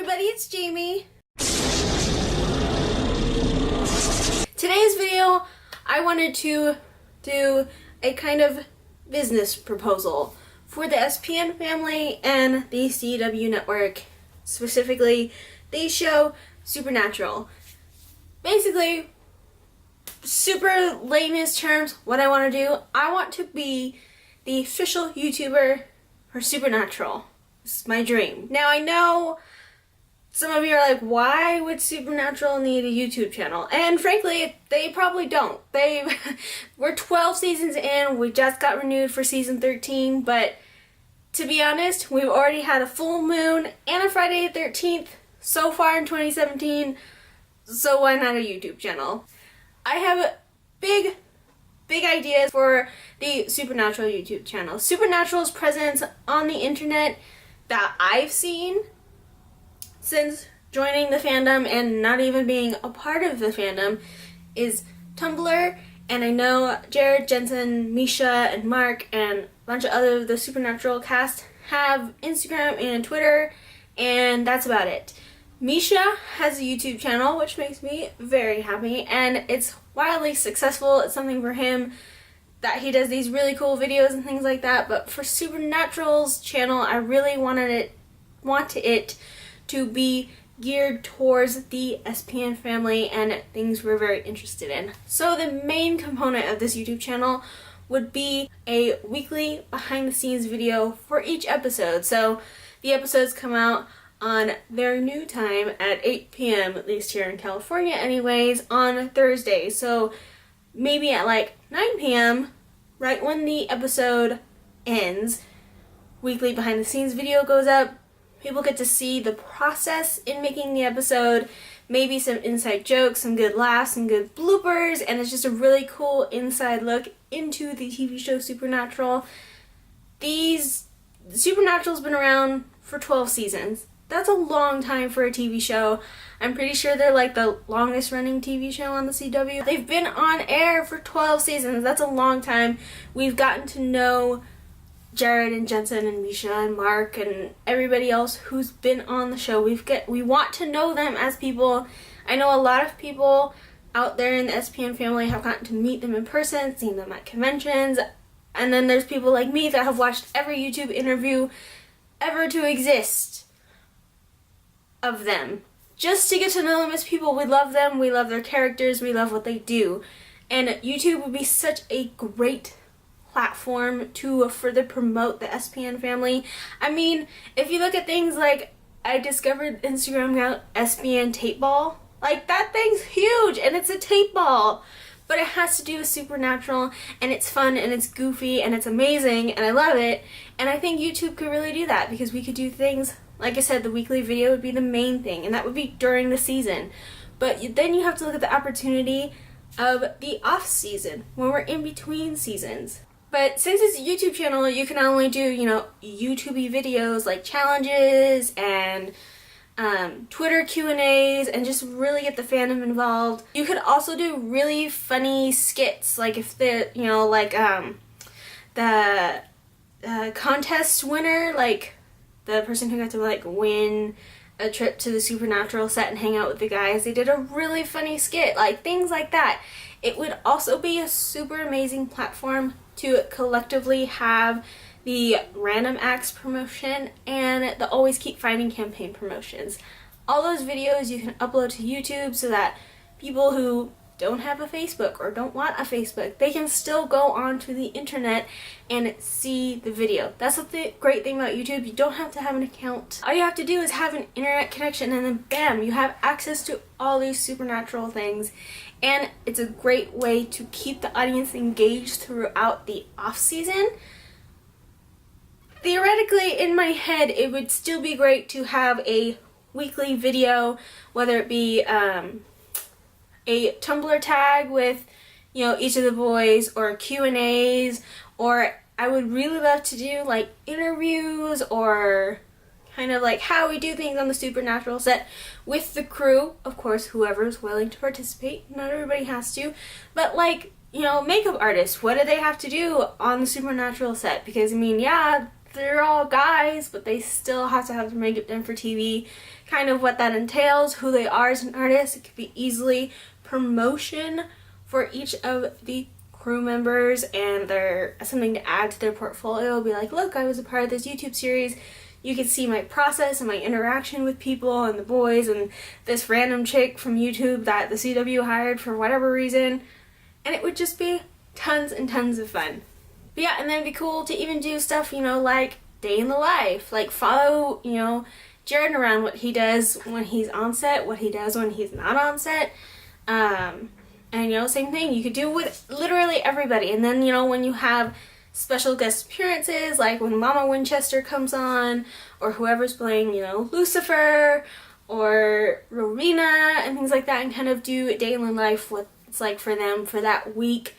everybody, it's Jamie. Today's video, I wanted to do a kind of business proposal for the SPN family and the CW network. Specifically, the show Supernatural. Basically, super lamest terms, what I want to do, I want to be the official YouTuber for Supernatural. It's my dream. Now I know some of you are like, why would Supernatural need a YouTube channel? And frankly, they probably don't. We're 12 seasons in, we just got renewed for season 13, but to be honest, we've already had a full moon and a Friday the 13th so far in 2017, so why not a YouTube channel? I have big ideas for the Supernatural YouTube channel. Supernatural's presence on the internet that I've seen since joining the fandom and not even being a part of the fandom is Tumblr, and I know Jared, Jensen, Misha, and Mark, and a bunch of other of the Supernatural cast have Instagram and Twitter, and that's about it. Misha has a YouTube channel, which makes me very happy, and it's wildly successful. It's something for him that he does these really cool videos and things like that, but for Supernatural's channel, I really want it to be geared towards the SPN family and things we're very interested in. So the main component of this YouTube channel would be a weekly behind the scenes video for each episode. So the episodes come out on their new time at 8 p.m., at least here in California anyways, on Thursday. So maybe at like 9 p.m., right when the episode ends, weekly behind the scenes video goes up. People get to see the process in making the episode, maybe some inside jokes, some good laughs, some good bloopers, and it's just a really cool inside look into the TV show Supernatural. Supernatural's been around for 12 seasons. That's a long time for a TV show. I'm pretty sure they're like the longest running TV show on the CW. They've been on air for 12 seasons. That's a long time. We've gotten to know Jared and Jensen and Misha and Mark and everybody else who's been on the show. We want to know them as people. I know a lot of people out there in the SPN family have gotten to meet them in person, seen them at conventions, and then there's people like me that have watched every YouTube interview ever to exist of them. Just to get to know them as people. We love them, we love their characters, we love what they do. And YouTube would be such a great platform to further promote the SPN family. I mean, if you look at things like, I discovered Instagram account SPN tape ball. Like, that thing's huge and it's a tape ball. But it has to do with Supernatural, and it's fun and it's goofy and it's amazing and I love it. And I think YouTube could really do that because we could do things, like I said, the weekly video would be the main thing, and that would be during the season. But then you have to look at the opportunity of the off season, when we're in between seasons. But since it's a YouTube channel, you can not only do, YouTube-y videos like challenges and Twitter Q&As and just really get the fandom involved. You could also do really funny skits, like if the, the contest winner, like the person who got to win a trip to the Supernatural set and hang out with the guys, they did a really funny skit, like things like that. It would also be a super amazing platform to collectively have the Random Acts promotion and the Always Keep Fighting campaign promotions. All those videos you can upload to YouTube so that people who don't have a Facebook or don't want a Facebook, they can still go onto the internet and see the video. That's the great thing about YouTube. You don't have to have an account. All you have to do is have an internet connection, and then bam, you have access to all these Supernatural things. And it's a great way to keep the audience engaged throughout the off season. Theoretically, in my head, it would still be great to have a weekly video, whether it be a Tumblr tag with, each of the boys, or Q&As, or I would really love to do interviews or kind of how we do things on the Supernatural set with the crew. Of course, whoever's willing to participate. Not everybody has to, but makeup artists, what do they have to do on the Supernatural set? Because yeah, they're all guys, but they still have to have their makeup done for TV. Kind of what that entails, who they are as an artist. It could be easily promotion for each of the crew members, and they're something to add to their portfolio. Be like, look, I was a part of this YouTube series. You can see my process and my interaction with people and the boys and this random chick from YouTube that the CW hired for whatever reason. And it would just be tons and tons of fun. But yeah, and then it'd be cool to even do stuff, you know, like day in the life. Like follow, you know, Jared around, what he does when he's on set, what he does when he's not on set. And, you know, same thing you could do with literally everybody. And then, you know, when you have special guest appearances, like when Mama Winchester comes on, or whoever's playing, you know, Lucifer, or Rowena, and things like that, and kind of do a day in the life, what it's like for them for that week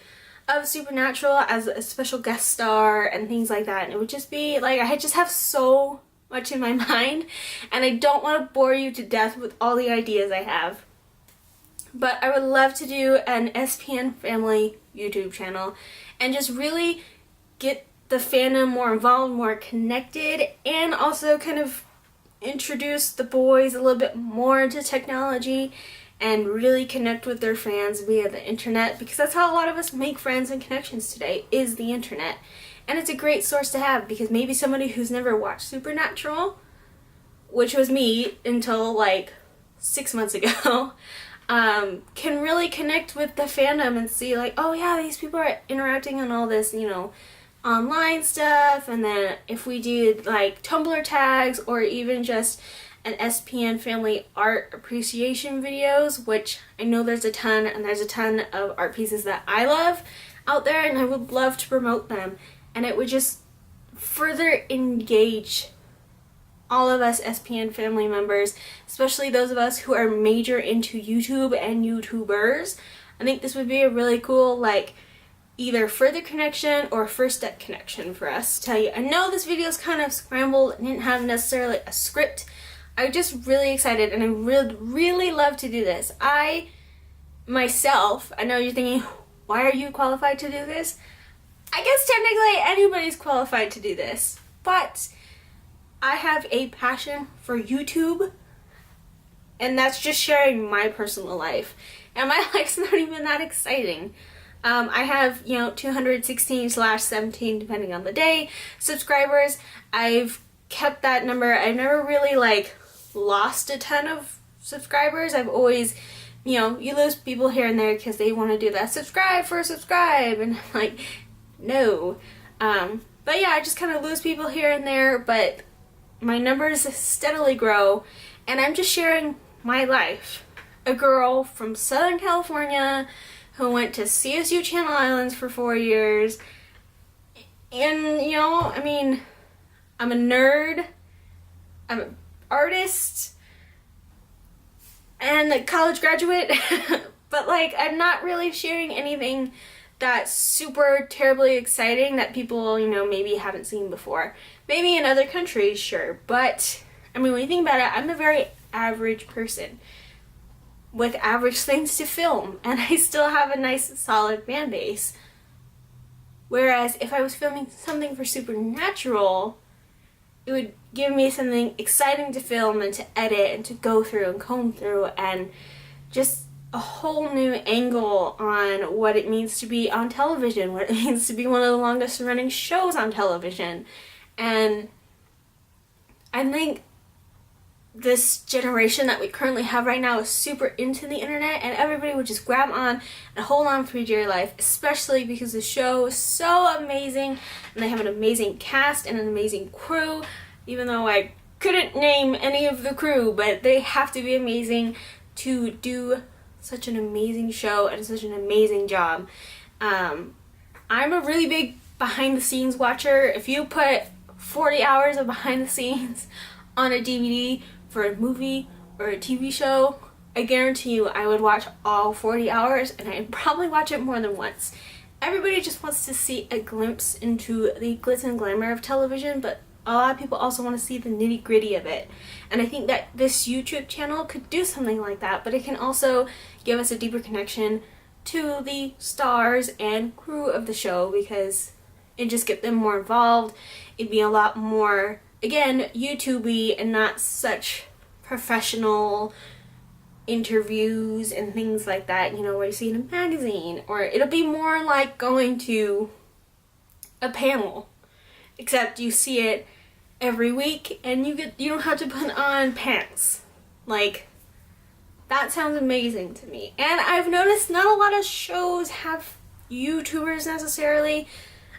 of Supernatural as a special guest star, and things like that. And it would just be, like, I just have so much in my mind, and I don't want to bore you to death with all the ideas I have. But I would love to do an SPN Family YouTube channel, and just really get the fandom more involved, more connected, and also kind of introduce the boys a little bit more into technology and really connect with their fans via the internet, because that's how a lot of us make friends and connections today, is the internet. And it's a great source to have, because maybe somebody who's never watched Supernatural, which was me until like 6 months ago, can really connect with the fandom and see like, oh yeah, these people are interacting on all this, you know, online stuff. And then if we did like Tumblr tags, or even just an SPN Family art appreciation videos, which I know there's a ton, and there's a ton of art pieces that I love out there, and I would love to promote them. And it would just further engage all of us SPN family members, especially those of us who are major into YouTube and YouTubers. I think this would be a really cool, like, either further connection or first step connection for us to tell you. I know this video is kind of scrambled and didn't have necessarily a script. I'm just really excited, and I would really love to do this. I myself, I know you're thinking, why are you qualified to do this? I guess technically anybody's qualified to do this, but I have a passion for YouTube, and that's just sharing my personal life. And my life's not even that exciting. I have, you know, 216/17, depending on the day, subscribers. I've kept that number. I've never really, like, lost a ton of subscribers. I've always, you know, you lose people here and there because they want to do that subscribe for subscribe, and I'm like, no. But yeah, I just kind of lose people here and there, but my numbers steadily grow, and I'm just sharing my life. A girl from Southern California who went to CSU Channel Islands for 4 years, and, you know, I mean, I'm a nerd, I'm an artist, and a college graduate, but, like, I'm not really sharing anything that's super terribly exciting that people, you know, maybe haven't seen before. Maybe in other countries, sure, but, I mean, when you think about it, I'm a very average person with average things to film, and I still have a nice, solid fan base. Whereas, if I was filming something for Supernatural, it would give me something exciting to film and to edit and to go through and comb through, and just a whole new angle on what it means to be on television, what it means to be one of the longest running shows on television. And I think this generation that we currently have right now is super into the internet, and everybody would just grab on and hold on for dear life, especially because the show is so amazing, and they have an amazing cast and an amazing crew, even though I couldn't name any of the crew, but they have to be amazing to do such an amazing show and such an amazing job. I'm a really big behind the scenes watcher. If you put 40 hours of behind the scenes on a DVD for a movie or a TV show, I guarantee you I would watch all 40 hours, and I'd probably watch it more than once. Everybody just wants to see a glimpse into the glitz and glamour of television, but a lot of people also want to see the nitty-gritty of it. And I think that this YouTube channel could do something like that, but it can also give us a deeper connection to the stars and crew of the show, because and just get them more involved. It'd be a lot more, again, YouTube-y and not such professional interviews and things like that, you know, where you see in a magazine. Or it'll be more like going to a panel, except you see it every week and you don't have to put on pants. Like, that sounds amazing to me. And I've noticed not a lot of shows have YouTubers necessarily.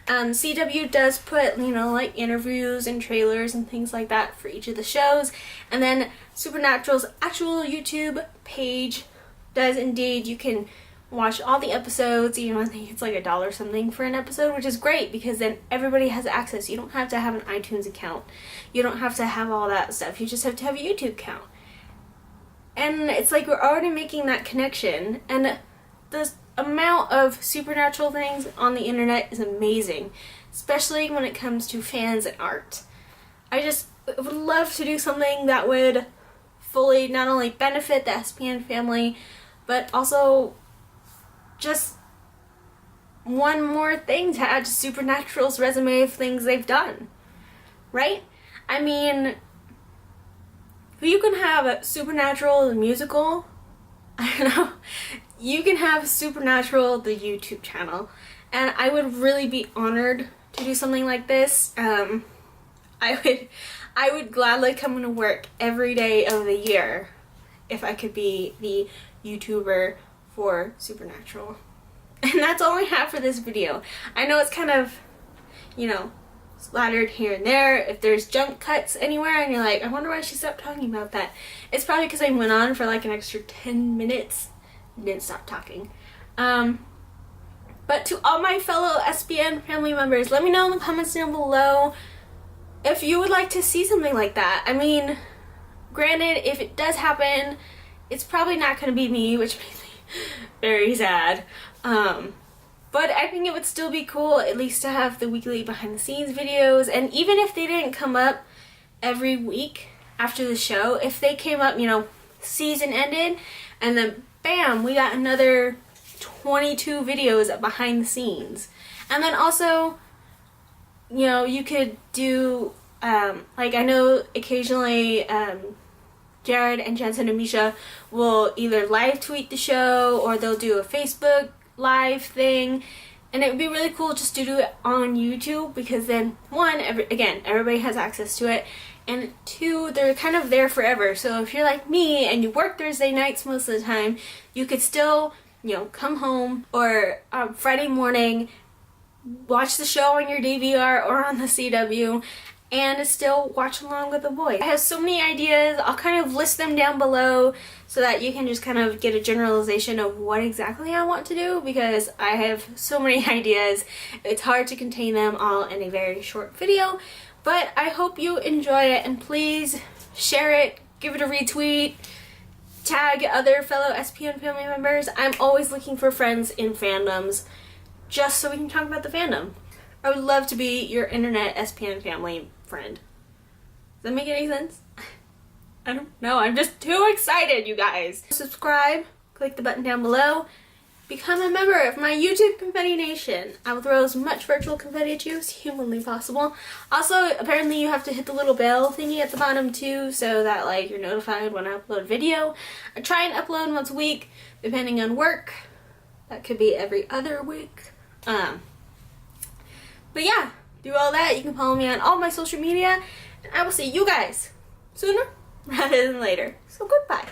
CW does put, you know, like interviews and trailers and things like that for each of the shows. And then Supernatural's actual YouTube page does indeed. You can watch all the episodes. You know, I think it's like $1 something for an episode, which is great because then everybody has access. You don't have to have an iTunes account. You don't have to have all that stuff. You just have to have a YouTube account. And it's like we're already making that connection. And the amount of Supernatural things on the internet is amazing, especially when it comes to fans and art. I just would love to do something that would fully not only benefit the SPN family, but also just one more thing to add to Supernatural's resume of things they've done, right? I mean, you can have a Supernatural the musical, I don't know, you can have Supernatural the YouTube channel, and I would really be honored to do something like this. I would gladly come into work every day of the year if I could be the YouTuber for Supernatural. And that's all I have for this video. I know it's kind of, you know, splattered here and there. If there's jump cuts anywhere and you're like, I wonder why she stopped talking about that, it's probably because I went on for like an extra 10 minutes and didn't stop talking. But to all my fellow SPN family members, let me know in the comments down below if you would like to see something like that. I mean, granted, if it does happen, it's probably not going to be me, which makes me very sad. But I think it would still be cool at least to have the weekly behind the scenes videos. And even if they didn't come up every week after the show, if they came up, you know, season ended and then bam, we got another 22 videos behind the scenes. And then also, you know, you could do, like I know occasionally Jared and Jensen and Misha will either live tweet the show or they'll do a Facebook live thing. And it would be really cool just to do it on YouTube because then, one, again, everybody has access to it. And two, they're kind of there forever. So if you're like me and you work Thursday nights most of the time, you could still, you know, come home or Friday morning, watch the show on your DVR or on the CW and still watch along with the boys. I have so many ideas. I'll kind of list them down below so that you can just kind of get a generalization of what exactly I want to do because I have so many ideas. It's hard to contain them all in a very short video, but I hope you enjoy it and please share it, give it a retweet, tag other fellow SPN family members. I'm always looking for friends in fandoms just so we can talk about the fandom. I would love to be your internet SPN family friend. Does that make any sense? I don't know. I'm just too excited, you guys. Subscribe, click the button down below, become a member of my YouTube Confetti Nation. I will throw as much virtual confetti at you as humanly possible. Also, apparently you have to hit the little bell thingy at the bottom too so that like you're notified when I upload a video. I try and upload once a week depending on work. That could be every other week. But yeah, do all that. You can follow me on all my social media, and I will see you guys sooner rather than later. So goodbye.